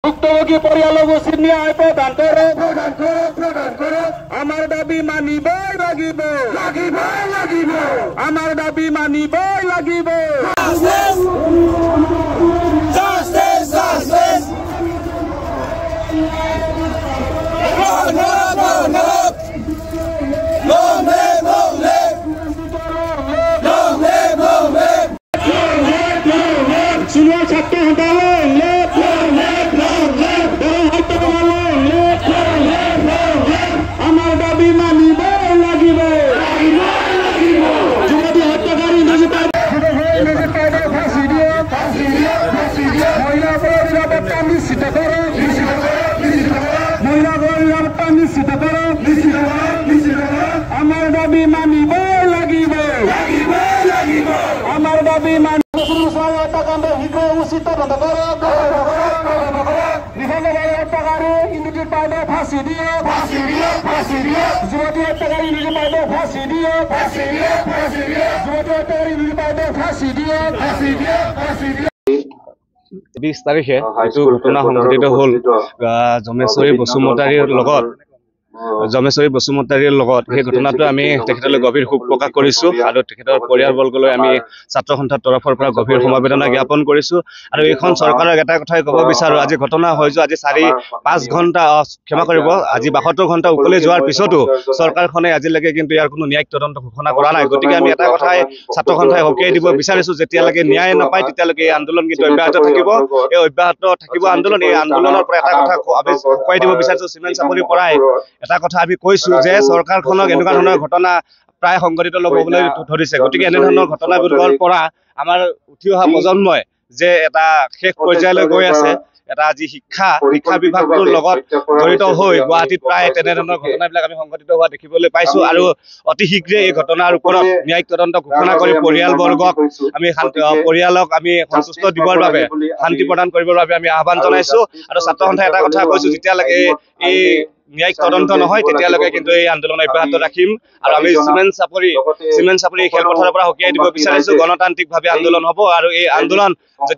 ভুক্তভোগী পৰিয়ালক উচিত ন্যায় প্ৰদান কৰক। আমাৰ দাবী মানিবই লাগিব, আমাৰ দাবী মানিবই লাগিব। বিশ তাৰিখে এইটো ঘটনা সংঘটিত হ'ল জমেশ্বৰী বসুমতাৰীৰ লগত সেই ঘটনাটো আমি তেখেতলৈ গভীৰ শোক প্ৰকাশ কৰিছোঁ আৰু তেখেতৰ পৰিয়ালবৰ্গলৈ আমি ছাত্ৰ সন্থাৰ তৰফৰ পৰা গভীৰ সমবেদনা জ্ঞাপন কৰিছোঁ। আৰু এইখন চৰকাৰক এটা কথাই ক'ব বিচাৰোঁ, আজি ঘটনা হৈ যোৱা আজি 4-5 ঘণ্টা ক্ষমা কৰিব, আজি 72 ঘণ্টা উকলি যোৱাৰ পিছতো চৰকাৰখনে আজিলৈকে কিন্তু ইয়াৰ কোনো ন্যায়িক তদন্ত ঘোষণা কৰা নাই। গতিকে আমি এটা কথাই ছাত্ৰ সন্থাই সকীয়াই দিব বিচাৰিছোঁ, যেতিয়ালৈকে ন্যায় নাপায় তেতিয়ালৈকে এই আন্দোলন কিন্তু অব্যাহত থাকিব। এই অব্যাহত থাকিব আন্দোলন। এই আন্দোলনৰ পৰা এটা কথা আমি শুকুৱাই দিব বিচাৰিছোঁ, চিমেণ্ট চাপৰিৰ পৰাই এটা কথা আমি কৈছোঁ যে চৰকাৰখনক এনেকুৱা ধৰণৰ ঘটনা প্ৰায় সংঘটিত ল'বলৈ ধৰিছে। গতিকে এনেধৰণৰ ঘটনাবোৰৰ পৰা আমাৰ উঠি অহা প্ৰজন্মই যে এটা শেষ পৰ্যায়লৈ গৈ আছে, এটা আজি শিক্ষা বিভাগটোৰ লগত জড়িত হৈ গুৱাহাটীত প্ৰায় তেনেধৰণৰ ঘটনাবিলাক আমি সংঘটিত হোৱা দেখিবলৈ পাইছোঁ। আৰু অতি শীঘ্ৰে এই ঘটনাৰ ওপৰত ন্যায়িক তদন্ত ঘোষণা কৰি পৰিয়ালক আমি সন্তুষ্ট দিবৰ বাবে, শান্তি প্ৰদান কৰিবৰ বাবে আমি আহ্বান জনাইছোঁ। আৰু ছাত্ৰ সন্থাই এটা কথা কৈছোঁ, যেতিয়ালৈকে এই ন্যায়িক তদন্ত নহয় তেতিয়ালৈকে কিন্তু এই আন্দোলন অব্যাহত ৰাখিম। আৰু আমি চিমেণ্ট চাপৰি খেলপথাৰৰ পৰা সকীয়াই দিব বিচাৰিছোঁ, গণতান্ত্ৰিকভাৱে আন্দোলন হ'ব। আৰু এই আন্দোলন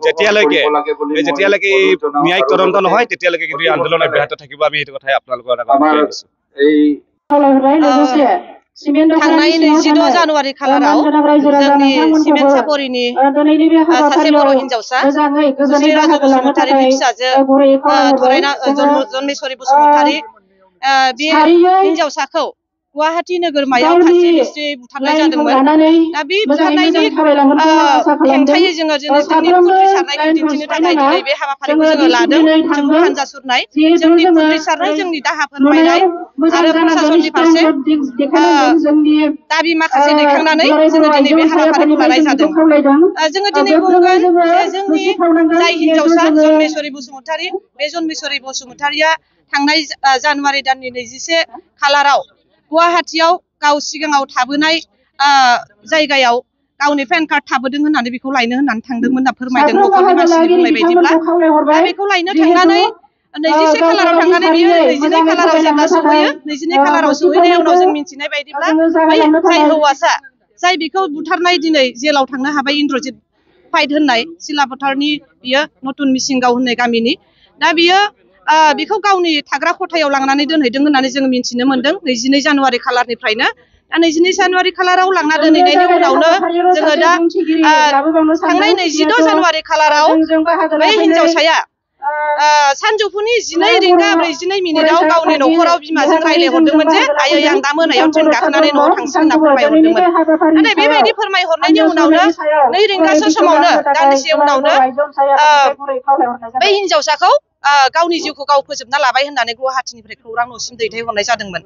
যেতিয়ালৈকে এই ন্যায়িক তদন্ত নহয় তেতিয়ালৈকে কিন্তু এই আন্দোলন অব্যাহত থাকিব। আমি এইটো কথাই আপোনালোকৰ আগত বুজাই দিছোঁ। थांनाय 22 जानुवारि खालाराव जोंनि सिमेन्ट सापरिनि सासे बर' हिन्जावसा सुश्री राजु बसुमतारीनि फिसाजो जन्मेश्वरी बसुमतारी बे हिन्जावसाखौ गुवाहाटी नोगोरमायाव खासे निश्चय बुथारनाय जादोंमोन। दा बे बुथारनायनि हेंथायै जोङो जोंनि खुद्रिसारनायखौ दिन्थिनो थाखाय दिनै बे हाबाफारिखौ जोङो लादों। जोंनि हानजा सुरनाय, जोंनि खुद्रिसारनाय, जोंनि दाहा फोरमायनाय आरो प्रशासननि फारसे दाबि माखासे दैखांनानै जोङो दिनै बे हाबाफारिखौ लानाय जादों। जोङो दिनै बुंगोन जे जोंनि जाय हिन्जावसा जन्मेश्वरी बसुमतारी, बे जन्मेश्वरी बसुमतारीया थांनाय जानुवारि दाननि 21 खालाराव गुवाहाटीयाव गाव सिगाङाव थाबोनाय जायगायाव गावनि पेन कार्ड थाबोदों होननानै बेखौ लायनो होननानै थांदोंमोन होनना फोरमायदों न'खरनि मानसिनि बुंनाय बायदिब्ला। दा बेखौ लायनो थांनानै 21 खालाराव थांनानै बियो 22 खालाराव जेब्ला सहैयो, 22 खालाराव सहैनाय उनाव जों मिन्थिनाय बायदिब्ला बै जाय हौवासा जाय बेखौ बुथारनाय दिनै जेलाव थांनो हाबाय, इन्द्रजित फाइट होननाय सिलापथारनि बियो नतुन मिसिंगाव होननाय गामिनि, दा बियो बेखौ गावनि थाग्रा खथायाव लांनानै दोनहैदों होननानै जों मिन्थिनो मोन्दों 22 जानुवारि खालारनिफ्रायनो। दा 22 जानुवारि खालाराव लांना दोनहैनायनि उनावनो जोङो दा थांनाय 22 जानुवारि खालाराव बै हिन्जावसाया सानजौफुनि 12:42 गावनि न'खराव बिमाजों रायलायहरदोंमोन जे आयै आं दा मोनायाव ट्रेन गाखोनानै न'आव थांसिगोन होनना फोरमायहरदोंमोन। नाथाय बेबायदि फोरमायहरनायनि उनावनो 2 रिंगासो समावनो दान्दिसे उनावनो बै हिन्जावसाखौ गावनि जिउखौ गाव फोजोबना लाबाय होननानै गुवाहाटीनिफ्राय खौरां न'सिम दैथायहरनाय जादोंमोन।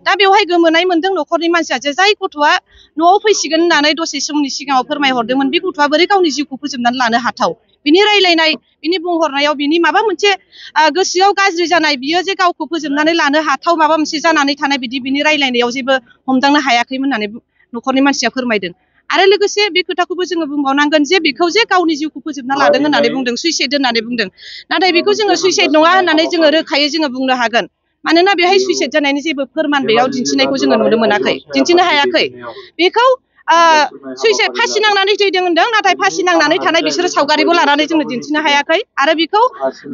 दा बेवहाय गोमोनाय मोन्दों न'खरनि मानसिया जे जाय गथ'आ न'आव फैसिगोन होननानै दसे समनि सिगाङाव फोरमायहरदोंमोन, बे गथ'आ बोरै गावनि जिउखौ फोजोबनानै लानो हाथाव? बिनि रायलायनाय, बिनि बुंहरनायाव बिनि माबा मोनसे गोसोआव गाज्रि जानाय, बियो जे गावखौ फोजोबनानै लानो हाथाव माबा मोनसे जानानै थानाय बिदि बिनि रायलायनायाव जेबो हमदांनो हायाखैमोन होननानै न'खरनि मानसिया फोरमायदों। आरो लोगोसे बे खोथाखौबो जोङो बुंबावनांगोन जे बेखौ जे गावनि जिउखौ फोजोबना लादों होननानै बुंदों, सुइसाइड होननानै बुंदों। नाथाय बेखौ जोङो सुइसाइड नङा होननानै जोङो रोखायै जोङो बुंनो हागोन। मानोना बेहाय सुइसाइड जानायनि जेबो फोरमान बेयाव दिन्थिनायखौ जोङो नुनो मोनाखै, दिन्थिनो हायाखै। बेखौ सुइसाइड फासि नांनानै थैदों होनदों नाथाय फासि नांनानै थानाय बिसोरो सावगारिबो लानानै जोंनो दिन्थिनो हायाखै आरो बेखौ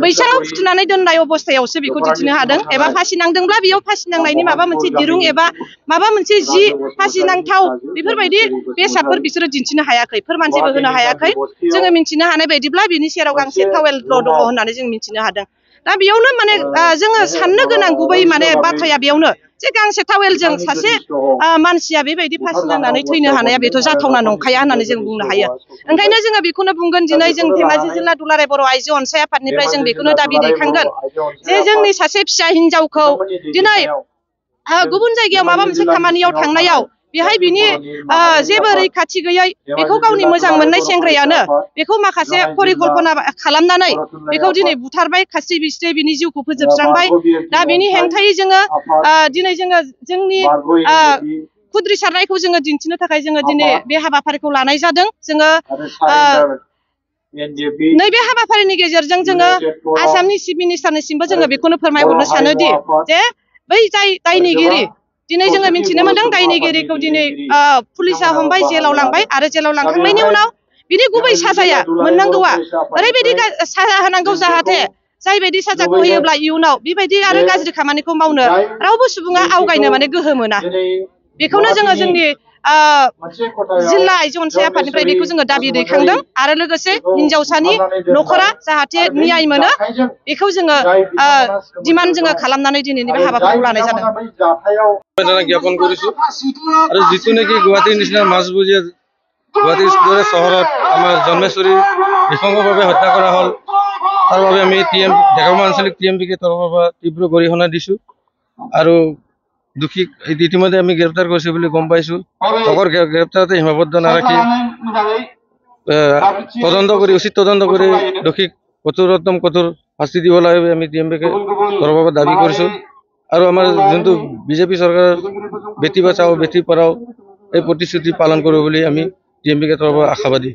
बैसाङाव फुथुनानै दोननाय अबस्थायावसो बेखौ दिन्थिनो हादों एबा फासि नांदोंब्ला बेयाव फासि नांनायनि माबा मोनसे दिरुं एबा माबा मोनसे जि फासि नांथाव बेफोरबायदि बेसादफोर बिसोरो दिन्थिनो हायाखै फोरमान जेबो होनो हायाखै जोङो मिन्थिनो हानाय बायदिब्ला बिनि सेराव गांसे टावेलल' दङ होननानै जों मिन्थिनो हादों दा बेयावनो माने जोङो साननो गोनां गुबै माने बाथ्राया बेयावनो जे गांसे टावेलजों सासे मानसिया बेबायदि फासि नांनानै थैनो हानाया बेथ' जाथावना नंखाया होननानै जों बुंनो हायो ओंखायनो जोङो बेखौनो बुंगोन दिनै जों धेमाजि जिल्ला दुलाराय बर' आइजो अनसाय आफादनिफ्राय जों बेखौनो दाबि दैखांगोन जे जोंनि सासे फिसा हिनजावखौ दिनै गुबुन जायगायाव माबा मोनसे खामानियाव थांनायाव बेहाय बिनि जेबो रैखाथि गैयै बेखौ गावनि मोजां मोननाय सेंग्रायानो बेखौ माखासे परिकल्पना खालामनानै बेखौ दिनै बुथारबाय खास्रि बिस्रि बिनि जिउखौ फोजोबस्रांबाय दा बिनि हेंथायै जोङो दिनै जोङो जोंनि खुद्रिसारनायखौ जोङो दिन्थिनो थाखाय जोङो दिनै बे हाबाफारिखौ लानाय जादों जोङो नैबे हाबाफारिनि गेजेरजों जोङो आसामनि चिफ मिनिस्टारनिसिमबो जोङो बेखौनो फोरमायहरनो सानोदि जे बै जाय दायनिगिरि दिनै जोङो मिन्थिनो मोनदों दायनिगिरिखौ दिनै पुलिसा हमबाय जेलाव लांबाय आरो जेलाव लांखांनायनि उनाव बिनि गुबै साजाया मोननांगौआ ओरैबायदि साजा होनांगौ जाहाथे जायबायदि साजाखौ होयोब्ला इयुनाव बेबायदि आरो गाज्रि खामानिखौ मावनो रावबो सुबुङा आवगायनो माने गोहो मोना बेखौनो जोङो जोंनि जिल्ला आइजो अनसाय आफादनिफ्राय बेखौ जोङो दाबि दैखांदों आरो लोगोसे हिनजावसानि न'खरा जाहाथे न्याय मोनो बेखौ जोङो डिमान्ड जोङो खालामनानै दिनैनि बे हाबाफारिखौ लानाय जादों জ্ঞাপন কৰিছো আৰু যিটো নেকি গুৱাহাটীৰ নিচিনা মাজমজিয়া গুৱাহাটীৰ দৰে চহৰত আমাৰ জন্মেশ্বৰী নৃশংসভাৱে হত্যা কৰা হ'ল তাৰ বাবে আমি ডেকাৰগাঁও আঞ্চলিক TMPকে তৰফৰ পৰা তীব্ৰ গৰিহণা দিছো আৰু দুখীক ইতিমধ্যে আমি গ্ৰেপ্তাৰ কৰিছো বুলি গম পাইছো অকল গ্ৰেপ্তাৰতে সীমাবদ্ধ নাৰাখি উচিত তদন্ত কৰি দোষীক কঠোৰতম কঠোৰ শাস্তি দিব লাগে আমি TMPকে তৰফৰ পৰা দাবী কৰিছো আৰু আমাৰ যোনটো বিজেপি চৰকাৰৰ বেটি বাঁচাও বেটি পঢ়াও এই প্ৰতিশ্ৰুতি পালন কৰিব বুলি আমি TMPকে তৰফৰ পৰা আশাবাদী